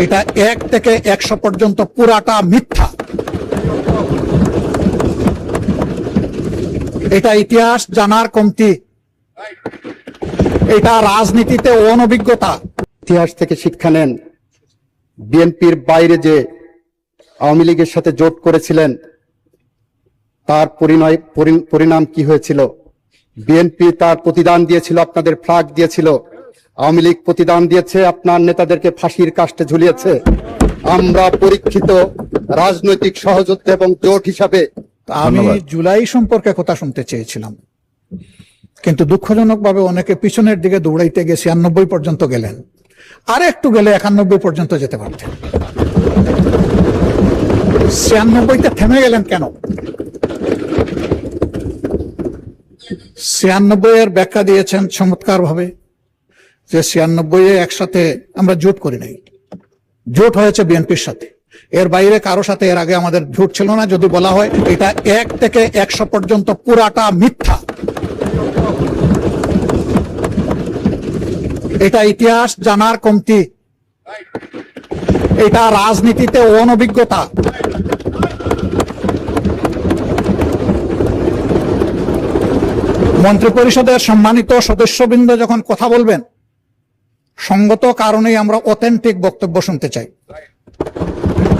এটা 1 থেকে 100 পর্যন্ত পুরাটা মিথ্যা। এটা ইতিহাস জানার কমতি, এটা রাজনীতিতে অনভিজ্ঞতা। ইতিহাস থেকে শিক্ষা নেন। বিএনপির বাইরে যে আওয়ামী লীগের সাথে জোট করেছিলেন তার পরিণাম কি হয়েছিল? বিএনপি তার প্রতিদান দিয়েছিল, আপনাদের ফ্ল্যাগ দিয়েছিল। আওয়ামী লীগ প্রতিদান দিয়েছে, আপনার নেতাদেরকে ফাঁসির কাস্টে ঝুলিয়েছে। আমরা পরীক্ষিত রাজনৈতিক সহযোদ্ধা এবং জোট হিসাবে। আমি জুলাই সম্পর্কে কথা শুনতে চেয়েছিলাম, কিন্তু দুঃখজনকভাবে অনেকে পিছনের দিকে দৌড়াইতে গিয়ে 96 পর্যন্ত গেলেন। আর একটু গেলে 91 পর্যন্ত যেতে পারতেন। 96তে থেমে গেলেন কেন? 96 এর ব্যাখ্যা দিয়েছেন চমৎকার ভাবে, যে 96 একসাথে আমরা জোট করি নাই, জোট হয়েছে বিএনপির সাথে। এর বাইরে কারো সাথে এর আগে আমাদের জোট ছিল না। যদি বলা হয় এটা 1 থেকে 100 পর্যন্ত পুরাটা মিথ্যা। এটা ইতিহাস জানার কমতি, এটা রাজনীতিতে অনভিজ্ঞতা। মন্ত্রিপরিষদের সম্মানিত সদস্যবৃন্দ যখন কথা বলবেন, সঙ্গত কারণেই আমরা অথেন্টিক বক্তব্য শুনতে চাই।